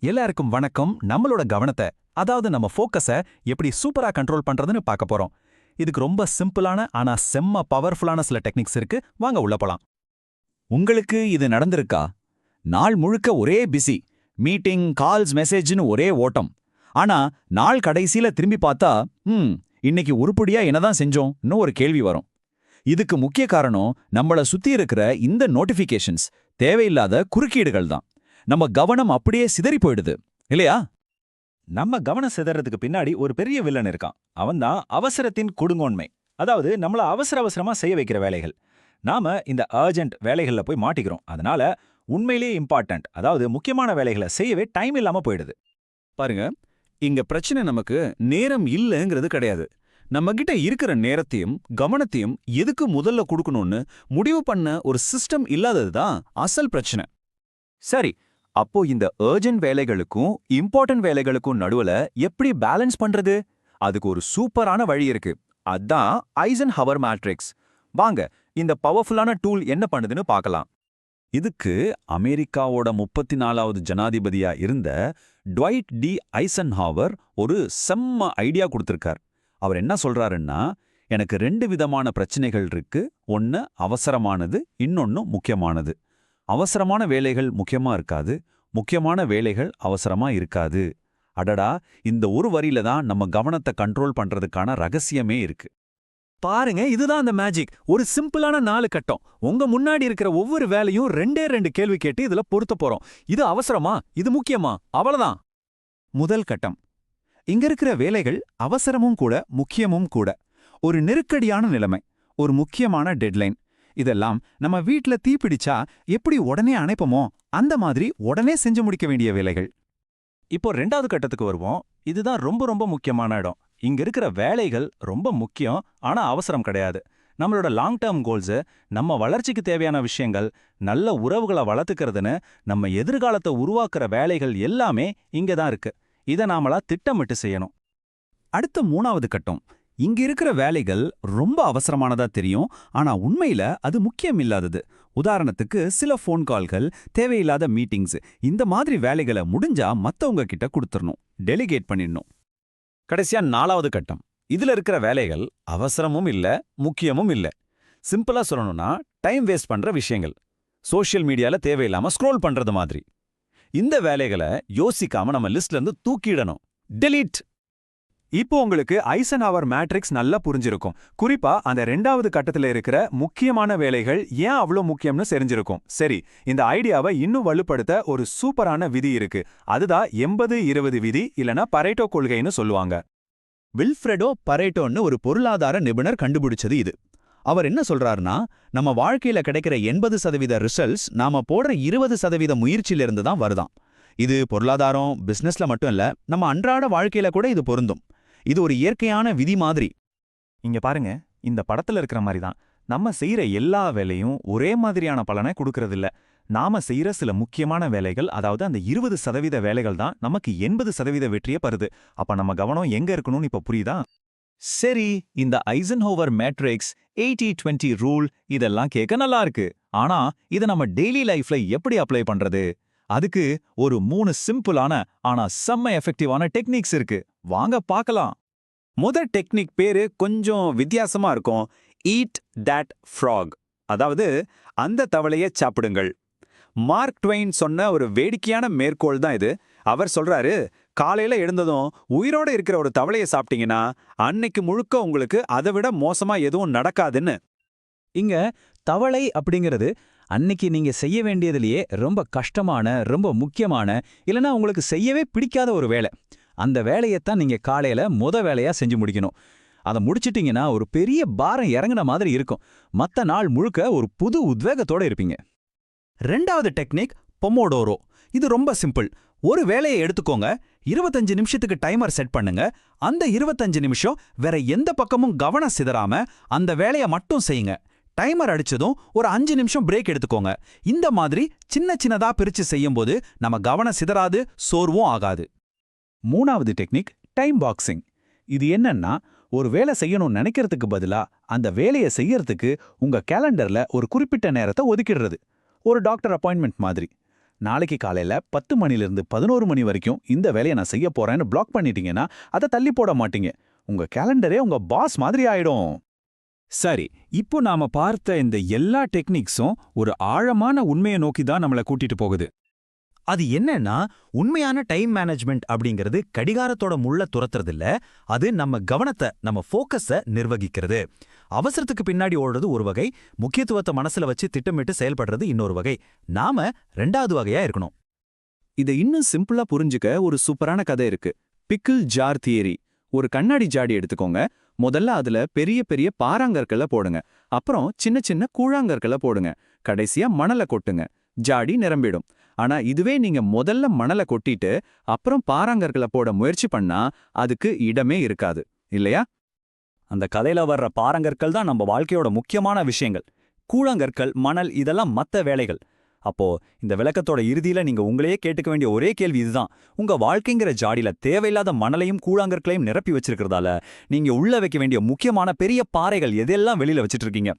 எல்லாருக்கும் வணக்கம். நம்மளோட கவனத்தை, அதாவது நம்ம ஃபோக்கஸ எப்படி சூப்பரா கண்ட்ரோல் பண்றதுன்னு பார்க்க போறோம். இதுக்கு ரொம்ப சிம்பிளான ஆனா செம்ம பவர்ஃபுல்லான சில டெக்னிக்ஸ் இருக்கு. வாங்க உள்ள போலாம். உங்களுக்கு இது நடந்திருக்கா? நாள் முழுக்க ஒரே பிஸி, மீட்டிங், கால்ஸ், மெசேஜ்னு ஒரே ஓட்டம். ஆனா நாள் கடைசியில திரும்பி பார்த்தா, இன்னைக்கு உருப்படியா என்னதான் செஞ்சோம்னு ஒரு கேள்வி வரும். இதுக்கு முக்கிய காரணம் நம்மள சுத்தி இருக்கிற இந்த நோட்டிஃபிகேஷன்ஸ், தேவையில்லாத குறுக்கீடுகள் தான். நம்ம கவனம் அப்படியே சிதறி போயிடுது இல்லையா? நம்ம கவனம் சிதறதுக்கு பின்னாடி ஒரு பெரிய வில்லன் இருக்கான். அவன்தான் அவசரத்தின் கொடுங்கோன்மை. அதாவது நம்மள அவசரமா செய்ய வைக்கிற வேலைகள். நாம இந்த அர்ஜென்ட் வேலைகள்ல போய் மாட்டிக்கிறோம். அதனால உண்மையிலேயே இம்பார்ட்டன்ட், அதாவது முக்கியமான வேலைகளை செய்யவே டைம் இல்லாம போயிடுது. பாருங்க, இங்க பிரச்சனை நமக்கு நேரம் இல்லைங்கிறது கிடையாது. நம்ம கிட்ட இருக்கிற நேரத்தையும் கவனத்தையும் எதுக்கு முதல்ல கொடுக்கணும்னு முடிவு பண்ண ஒரு சிஸ்டம் இல்லாததுதான் அசல் பிரச்சனை. சரி, அப்போ இந்த அர்ஜென்ட் வேலைகளுக்கும் இம்பார்ட்டன்ட் வேலைகளுக்கும் நடுவுல எப்படி பேலன்ஸ் பண்றது? அதுக்கு ஒரு சூப்பரான வழி இருக்கு. அதான் ஐசன்ஹவர் மேட்ரிக்ஸ். வாங்க இந்த பவர்ஃபுல்லான டூல் என்ன பண்ணுதுன்னு பார்க்கலாம். இதுக்கு அமெரிக்காவோட 34வது ஜனாதிபதியா இருந்த ட்வைட் டி ஐசன்ஹவர் ஒரு செம்ம ஐடியா கொடுத்திருக்கார். அவர் என்ன சொல்றாருன்னா, எனக்கு 2 விதமான பிரச்சனைகள் இருக்கு. ஒன்னு அவசரமானது, இன்னொன்னு முக்கியமானது. அவசரமான வேலைகள் முக்கியமா இருக்காது, முக்கியமான வேலைகள் அவசரமா இருக்காது. அடடா, இந்த ஒரு வரியில தான் நம்ம கவனத்தை கண்ட்ரோல் பண்றதுக்கான ரகசியமே இருக்கு. பாருங்க, இதுதான் அந்த மேஜிக். ஒரு சிம்பிளான 4 கட்டம். உங்க முன்னாடி இருக்கிற ஒவ்வொரு வேலையும் 2 கேள்வி கேட்டு இதுல பொருத்த போறோம். இது அவசரமா, இது முக்கியமா, அவ்வளவுதான். முதல் கட்டம். இங்க இருக்கிற வேலைகள் அவசரமும் கூட முக்கியமும் கூட. ஒரு நெருக்கடியான நிலைமை, ஒரு முக்கியமான டெட்லைன். இதெல்லாம் நம்ம வீட்ல தீப்பிடிச்சா எப்படி உடனே அணைப்போமோ அந்த மாதிரி உடனே செஞ்சு முடிக்க வேண்டிய வேலைகள். இப்போ 2வது கட்டத்துக்கு வருவோம். இதுதான் ரொம்ப முக்கியமான இடம். இங்க இருக்கிற வேலைகள் ரொம்ப முக்கியம், ஆனா அவசரம் கிடையாது. நம்மளோட லாங் டேர்ம் கோல்ஸ், நம்ம வளர்ச்சிக்கு தேவையான விஷயங்கள், நல்ல உறவுகளை வளர்த்துக்கிறதுன்னு நம்ம எதிர்காலத்தை உருவாக்குற வேலைகள் எல்லாமே இங்க தான் இருக்கு. இதை நாமளா திட்டமிட்டு செய்யணும். அடுத்த 3வது கட்டம். இங்க இருக்கிற வேலைகள் ரொம்ப அவசரமானதா தெரியும், ஆனா உண்மையில அது முக்கியம் இல்லாதது. உதாரணத்துக்கு சில ஃபோன் கால்கள், தேவையில்லாத மீட்டிங்ஸ், இந்த மாதிரி வேலைகளை முடிஞ்சா மத்தவங்க கிட்ட கொடுத்துடணும், டெலிகேட் பண்ணிடணும். கடைசியா 4வது கட்டம். இதுல இருக்கிற வேலைகள் அவசரமும் இல்ல, முக்கியமும் இல்ல. சிம்பிளா சொல்லணும்னா டைம் வேஸ்ட் பண்ற விஷயங்கள். சோஷியல் மீடியால தேவையில்லாம ஸ்க்ரோல் பண்றது மாதிரி. இந்த வேலைகளை யோசிக்காம நம்ம லிஸ்ட்ல இருந்து தூக்கிடணும், டெலீட். இப்போ உங்களுக்கு ஐசன்ஹவர் மேட்ரிக்ஸ் நல்லா புரிஞ்சிருக்கும். குறிப்பா அந்த 2வது கட்டத்துல இருக்கிற முக்கியமான வேலைகள் ஏன் அவ்வளோ முக்கியம்னு தெரிஞ்சிருக்கும். சரி, இந்த ஐடியாவை இன்னும் வலுப்படுத்த ஒரு சூப்பரான விதி இருக்கு. அதுதான் 80-20 விதி, இல்லனா பரேட்டோ கொள்கைன்னு சொல்லுவாங்க. வில்ஃப்ரெடோ பரேட்டோன்னு ஒரு பொருளாதார நிபுணர் கண்டுபிடிச்சது இது. அவர் என்ன சொல்றாருன்னா, நம்ம வாழ்க்கையில கிடைக்கிற 80% ரிசல்ட்ஸ் நாம போடுற 20% முயற்சியிலிருந்து தான் வருதாம். இது பொருளாதாரம், பிசினஸ்ல மட்டும் இல்ல, நம்ம அன்றாட வாழ்க்கையில கூட இது பொருந்தும். இது ஒரு இயற்கையான விதி மாதிரி. இங்க பாருங்க, இந்த படத்துல இருக்கிற மாதிரி தான் நம்ம செய்யற எல்லா வேலையும் ஒரே மாதிரியான பலனை கொடுக்கறதில்ல. நாம செய்யற சில முக்கியமான வேலைகள், அதாவது அந்த 20% வேலைகள் தான் நமக்கு 80% வெற்றியை பருது. அப்ப நம்ம கவனம் எங்க இருக்கணும்னு இப்ப புரியுதா? சரி, இந்த ஐசன்ஹவர் மேட்ரிக்ஸ், 80-20 ரூல் இதெல்லாம் கேட்க நல்லா இருக்கு. ஆனா இதை நம்ம டெய்லி லைஃப்ல எப்படி அப்ளை பண்றது? அதுக்கு ஒரு 3 சிம்பிளான ஆனா செம்ம எஃபெக்டிவான டெக்னிக்ஸ் இருக்கு. வாங்க பார்க்கலாம். முதல் டெக்னிக் பேரு கொஞ்சம் வித்தியாசமா இருக்கும். ஈட் தட் ஃப்ராக், அதாவது அந்த தவளையை சாப்பிடுங்கள். மார்க் ட்வெயின் சொன்ன ஒரு வேடிக்கையான மேற்கோள் தான் இது. அவர் சொல்றாரு, காலையில எழுந்ததும் உயிரோட இருக்கிற ஒரு தவளையை சாப்பிட்டீங்கன்னா அன்னைக்கு முழுக்க உங்களுக்கு அதை விட மோசமா எதுவும் நடக்காதுன்னு. இங்க தவளை அப்படிங்கிறது அன்னைக்கு நீங்க செய்ய வேண்டியதுலயே ரொம்ப கஷ்டமான, ரொம்ப முக்கியமான, இல்லனா உங்களுக்கு செய்யவே பிடிக்காத ஒரு வேலை. அந்த வேலையைத்தான் நீங்க காலையில வேலையா செஞ்சு முடிக்கணும். அதை முடிச்சிட்டீங்கன்னா ஒரு பெரிய பாரம் இறங்குன மாதிரி இருக்கும். மத்த நாள் முழுக்க ஒரு புது உத்வேகத்தோட இருப்பீங்க. 2வது டெக்னிக் பொமோடோரோ. இது ரொம்ப சிம்பிள். ஒரு வேலையை எடுத்துக்கோங்க, 25 நிமிஷத்துக்கு டைமர் செட் பண்ணுங்க. அந்த 25 நிமிஷம் வேற எந்த பக்கமும் கவனம் சிதறாம அந்த வேலையை மட்டும் செய்யுங்க. டைமர் அடிச்சதும் ஒரு 5 நிமிஷம் பிரேக் எடுத்துக்கோங்க. இந்த மாதிரி சின்னதா பிரிச்சு செய்யும்போது நம்ம கவனம் சிதறாது, சோர்வும் ஆகாது. 3வது டெக்னிக் டைம் பாக்ஸிங். இது என்னன்னா, ஒரு வேலை செய்யணும்னு நினைக்கிறதுக்கு பதிலா அந்த வேலையை செய்யறதுக்கு உங்க கேலண்டர்ல ஒரு குறிப்பிட்ட நேரத்தை ஒதுக்கிடுறது. ஒரு டாக்டர் அப்பாயின்மெண்ட் மாதிரி. நாளைக்கு காலையில 10 மணிலிருந்து 11 மணி வரைக்கும் இந்த வேலையை நான் செய்ய போறேன்னு பிளாக் பண்ணிட்டீங்கன்னா அதை தள்ளி போட மாட்டீங்க. உங்க கேலண்டரே உங்க பாஸ் மாதிரி ஆயிடும். சரி, இப்போ நாம பார்த்த இந்த எல்லா டெக்னிக்ஸும் ஒரு ஆழமான உண்மையை நோக்கி தான் நம்மள கூட்டிட்டு போகுது. அது என்னன்னா, உண்மையான டைம் மேனேஜ்மெண்ட் அப்படிங்கிறது கடிகாரத்தோட முள்ள துரத்துறது இல்ல, அது நம்ம கவனத்தை, நம்ம ஃபோக்கஸை நிர்வகிக்கிறது. அவசரத்துக்கு பின்னாடி ஓடுறது ஒரு வகை, முக்கியத்துவத்தை மனசுல வச்சு திட்டமிட்டு செயல்படுறது இன்னொரு வகை. நாம ரெண்டாவது வகையா இருக்கணும். இதை இன்னும் சிம்பிளா புரிஞ்சுக்க ஒரு சூப்பரான கதை இருக்கு. Pickle jar theory. ஒரு கண்ணாடி ஜாடி எடுத்துக்கோங்க. முதல்ல அதுல பெரிய பெரிய பாறாங்கற்களை போடுங்க. அப்புறம் சின்ன சின்ன கூழாங்கற்களை போடுங்க. கடைசியா மணலை கொட்டுங்க. ஜாடி நிரம்பிடும். ஆனா இதுவே நீங்க முதல்ல மணலை கொட்டிட்டு அப்புறம் பாறாங்கற்களை போட முயற்சி பண்ணா அதுக்கு இடமே இருக்காது, இல்லையா? அந்த கதையில வர்ற பாறாங்கற்கள் தான் நம்ம வாழ்க்கையோட முக்கியமான விஷயங்கள். கூழாங்கற்கள், மணல் இதெல்லாம் மத்த வேலைகள். அப்போ இந்த விளக்கத்தோட இறுதியில நீங்க உங்களையே கேட்டுக்க வேண்டிய ஒரே கேள்வி இதுதான். உங்க வாழ்க்கைங்கிற ஜாடியில தேவையில்லாத மணலையும் கூழாங்கற்களையும் நிரப்பி வச்சிருக்கிறதால நீங்க உள்ள வைக்க வேண்டிய முக்கியமான பெரிய பாறைகள் எதெல்லாம் வெளியில வச்சிட்டு இருக்கீங்க?